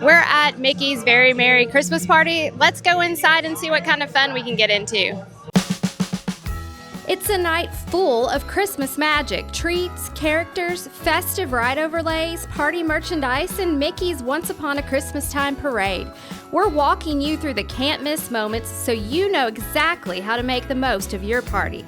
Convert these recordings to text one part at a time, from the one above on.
We're at Mickey's Very Merry Christmas Party. Let's go inside and see what kind of fun we can get into. It's a night full of Christmas magic, treats, characters, festive ride overlays, party merchandise, and Mickey's Once Upon a Christmas Time parade. We're walking you through the can't-miss moments so you know exactly how to make the most of your party.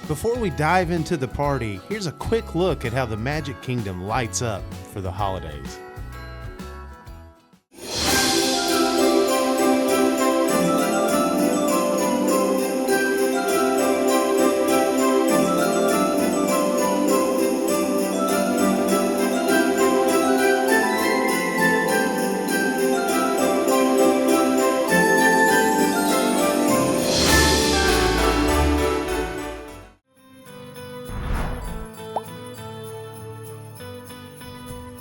Before we dive into the party, here's a quick look at how the Magic Kingdom lights up for the holidays.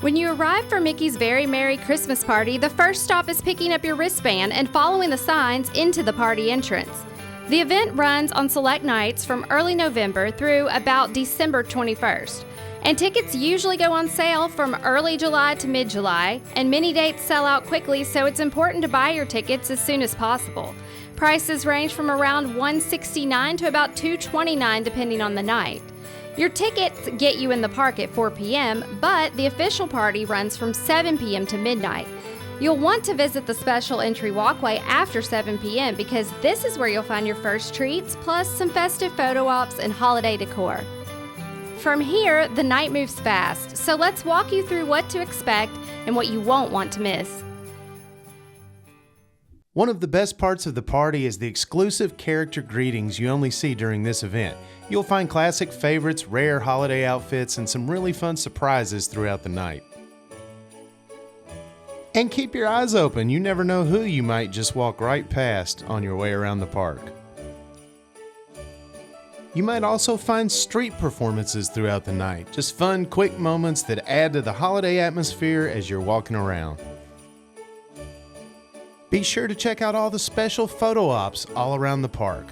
When you arrive for Mickey's Very Merry Christmas Party, the first stop is picking up your wristband and following the signs into the party entrance. The event runs on select nights from early November through about December 21st. And tickets usually go on sale from early July to mid-July, and many dates sell out quickly, so it's important to buy your tickets as soon as possible. Prices range from around $169 to about $229 depending on the night. Your tickets get you in the park at 4 p.m., but the official party runs from 7 p.m. to midnight. You'll want to visit the special entry walkway after 7 p.m. because this is where you'll find your first treats, plus some festive photo ops and holiday decor. From here, the night moves fast, so let's walk you through what to expect and what you won't want to miss. One of the best parts of the party is the exclusive character greetings you only see during this event. You'll find classic favorites, rare holiday outfits, and some really fun surprises throughout the night. And keep your eyes open, you never know who you might just walk right past on your way around the park. You might also find street performances throughout the night, just fun, quick moments that add to the holiday atmosphere as you're walking around. Be sure to check out all the special photo ops all around the park.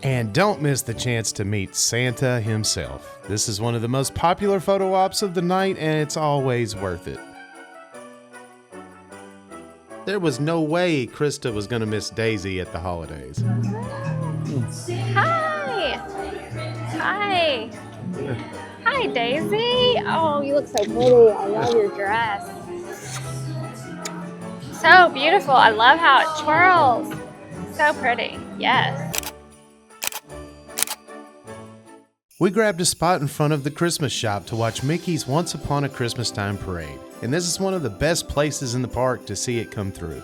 And don't miss the chance to meet Santa himself. This is one of the most popular photo ops of the night, and it's always worth it. There was no way Krista was going to miss Daisy at the holidays. Hi! Hi! Hi, Daisy! Oh, you look so pretty. I love your dress. So beautiful. I love how it twirls. So pretty. Yes. We grabbed a spot in front of the Christmas shop to watch Mickey's Once Upon a Christmas Time parade, and this is one of the best places in the park to see it come through.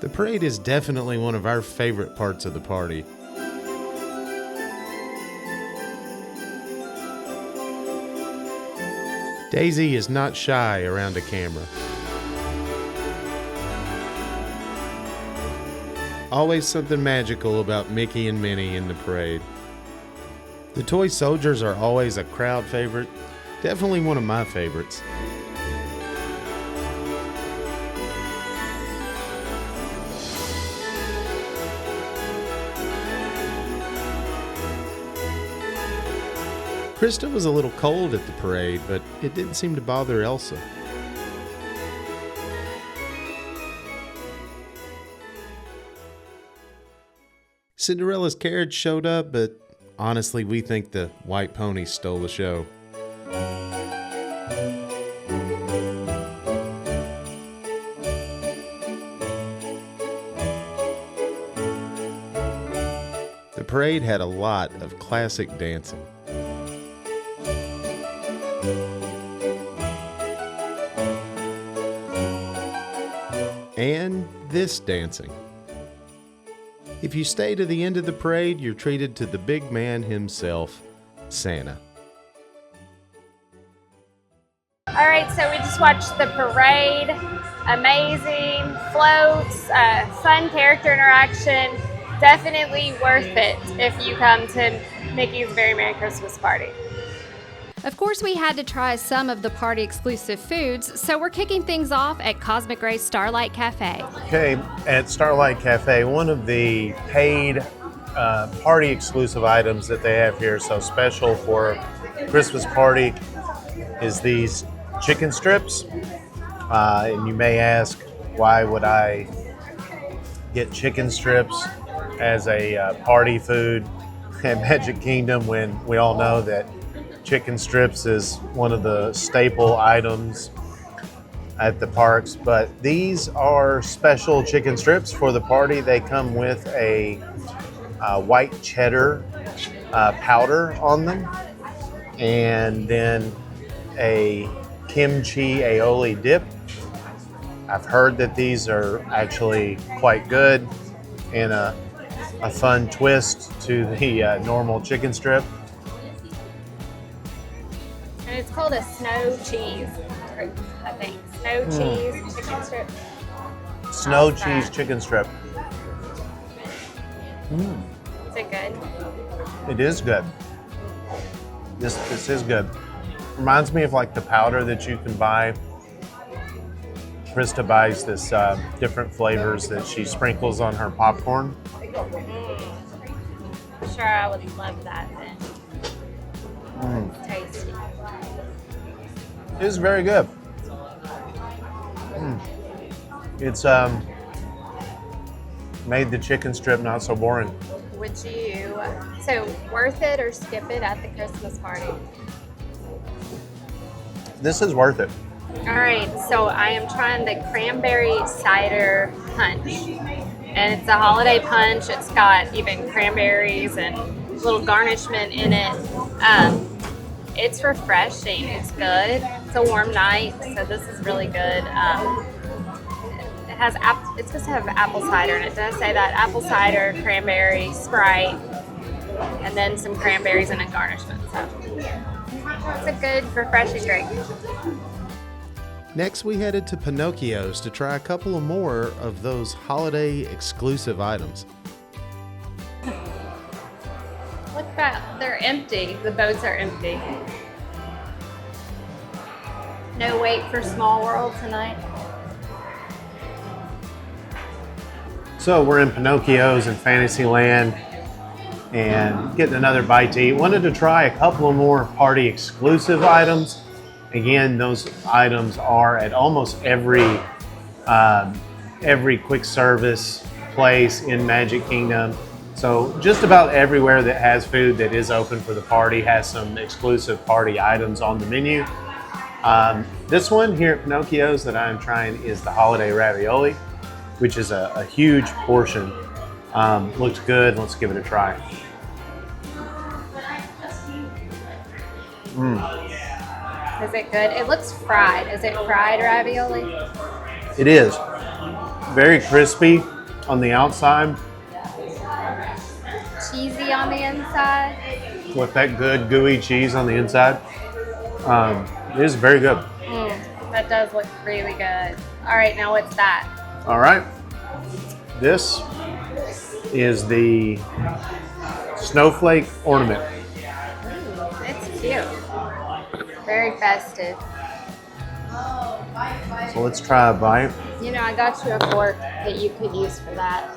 The parade is definitely one of our favorite parts of the party. Daisy is not shy around a camera. Always something magical about Mickey and Minnie in the parade. The toy soldiers are always a crowd favorite, definitely one of my favorites. Krista was a little cold at the parade, but it didn't seem to bother Elsa. Cinderella's carriage showed up, but honestly, we think the white pony stole the show. The parade had a lot of classic dancing. and this dancing. If you stay to the end of the parade, you're treated to the big man himself, Santa. All right, so we just watched the parade. Amazing floats, fun character interaction. Definitely worth it if you come to Mickey's Very Merry Christmas Party. Of course, we had to try some of the party exclusive foods, so we're kicking things off at Cosmic Ray's Starlight Cafe. Okay, at Starlight Cafe, one of the paid party exclusive items that they have here, so special for Christmas party, is these chicken strips. And you may ask, why would I get chicken strips as a party food at Magic Kingdom when we all know that chicken strips is one of the staple items at the parks? But these are special chicken strips for the party. They come with a white cheddar powder on them, and then a kimchi aioli dip. I've heard that these are actually quite good and a fun twist to the normal chicken strip. And it's called a snow cheese, I think. Snow cheese chicken strip. Snow cheese chicken strip. Is it good? It is good. This is good. Reminds me of like the powder that you can buy. Krista buys this different flavors that she sprinkles on her popcorn. I'm sure I would love that then. It's tasty. It is very good. It's made the chicken strip not so boring. Would you, so worth it or skip it at the Christmas party? This is worth it. All right, so I am trying the cranberry cider punch. And it's a holiday punch. It's got even cranberries and little garnishment in it. It's refreshing. It's good. It's a warm night, so this is really good. It's supposed to have apple cider in it. Did I say that? Apple cider, cranberry, Sprite, and then some cranberries and a garnishment. So it's a good, refreshing drink. Next, we headed to Pinocchio's to try a couple of more of those holiday exclusive items. Look at that. They're empty. The boats are empty. No wait for Small World tonight. So we're in Pinocchio's in Fantasyland and getting another bite to eat. Wanted to try a couple of more party exclusive items. Again, those items are at almost every quick service place in Magic Kingdom. So just about everywhere that has food that is open for the party has some exclusive party items on the menu. This one here at Pinocchio's that I'm trying is the holiday ravioli, which is a huge portion. Looks good. Let's give it a try. Is it good? It looks fried. Is it fried ravioli? It is. Very crispy on the outside. Cheesy on the inside. With that good gooey cheese on the inside. It is very good. That does look really good. All right, now what's that? All right. This is the snowflake ornament. Ooh, it's cute. Very festive. So let's try a bite. You know, I got you a fork that you could use for that.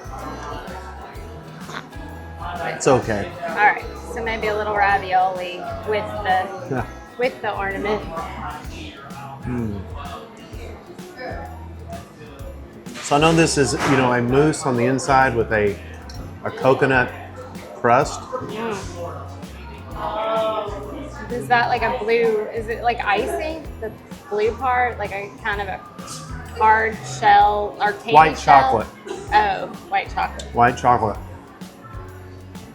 It's okay. All right, so maybe a little ravioli with the ornament. So I know this is, a mousse on the inside with a coconut crust. Is that like a blue, is it like icing? The blue part? Like a kind of a hard shell or candy White shell? chocolate. Oh, white chocolate. White chocolate.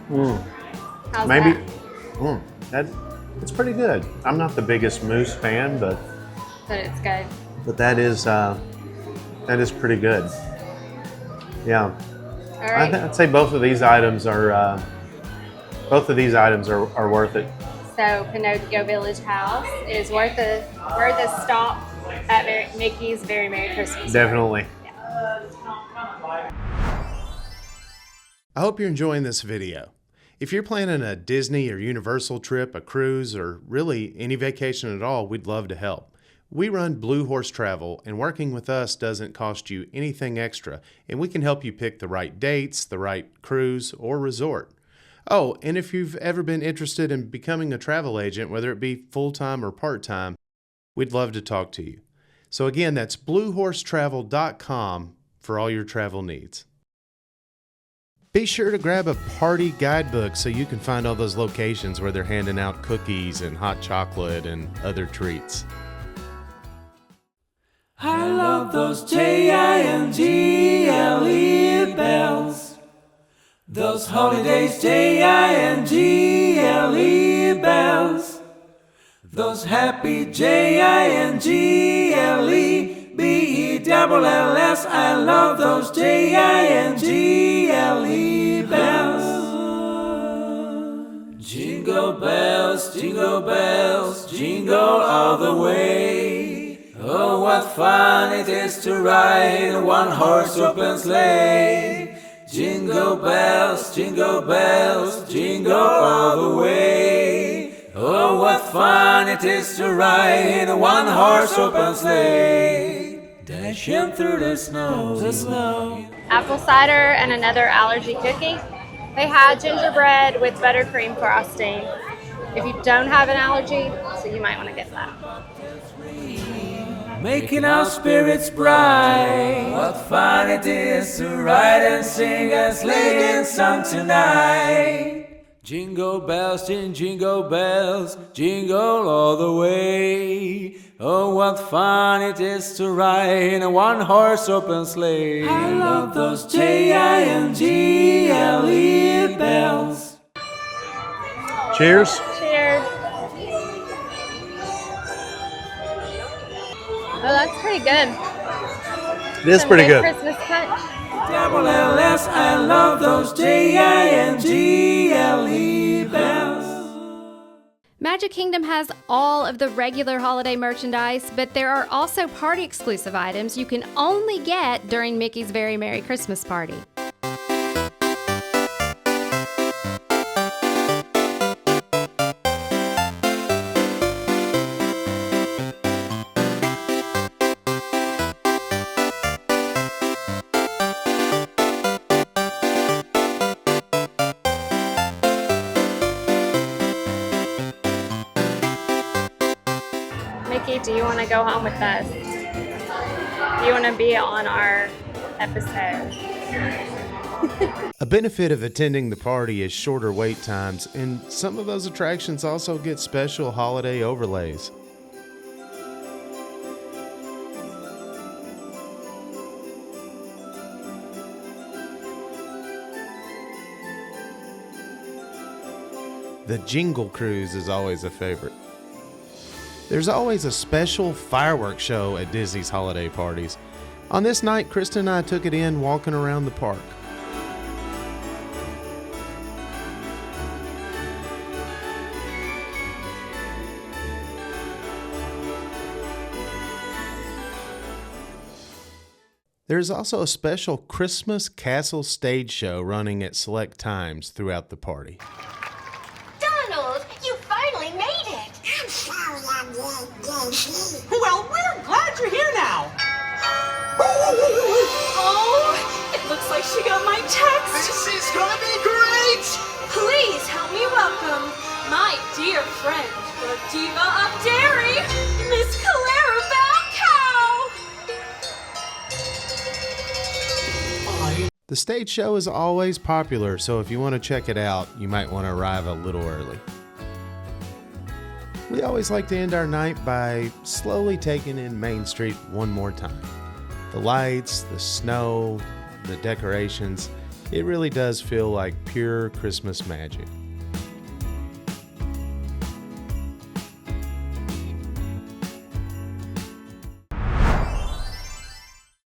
How's Maybe. that? It's pretty good. I'm not the biggest mousse fan, but But it's good. that is That is pretty good. Yeah. All right. I'd say both of these items are worth it. So Pinocchio Village House is worth a stop at Mickey's Very Merry Christmas. Definitely. Yeah. I hope you're enjoying this video. If you're planning a Disney or Universal trip, a cruise, or really any vacation at all, we'd love to help. We run Blue Horse Travel, and working with us doesn't cost you anything extra, and we can help you pick the right dates, the right cruise, or resort. Oh, and if you've ever been interested in becoming a travel agent, whether it be full-time or part-time, we'd love to talk to you. So again, that's bluehorsetravel.com for all your travel needs. Be sure to grab a party guidebook so you can find all those locations where they're handing out cookies and hot chocolate and other treats. I love those Jingle bells. Those holidays, Jingle bells. Those happy Jingle-bells. I love those Jingle bells. Jingle bells, jingle bells, jingle all the way. Oh, what fun it is to ride a one-horse open sleigh. Jingle bells, jingle all the way. Oh, what fun it is to ride a one-horse open sleigh. Dashing through the snow. Apple cider and another allergy cookie. They had gingerbread with buttercream frosting. If you don't have an allergy, so you might want to get that. Making our spirits bright. What fun it is to ride and sing a sleighing song tonight. Jingle bells, jingle bells, jingle all the way. Oh, what fun it is to ride in a one-horse open sleigh. I love those Jingle bells. Cheers. Cheers. Oh, that's pretty good. It is pretty good. Christmas punch. Double LS, I love those Jingle bells. Magic Kingdom has all of the regular holiday merchandise, but there are also party-exclusive items you can only get during Mickey's Very Merry Christmas Party. Mickey, do you want to go home with us? Do you want to be on our episode? A benefit of attending the party is shorter wait times, and some of those attractions also get special holiday overlays. The Jingle Cruise is always a favorite. There's always a special fireworks show at Disney's holiday parties. On this night, Krista and I took it in walking around the park. There's also a special Christmas Castle stage show running at select times throughout the party. Donald, you finally made it! I'm sorry I'm late, Daisy. Well, we're glad you're here now. Oh, it looks like she got my text. This is gonna be great! Please help me welcome my dear friend, the diva of dairy, Miss Clara Balcow. The stage show is always popular, so if you want to check it out, you might want to arrive a little early. We always like to end our night by slowly taking in Main Street one more time. The lights, the snow, the decorations, it really does feel like pure Christmas magic.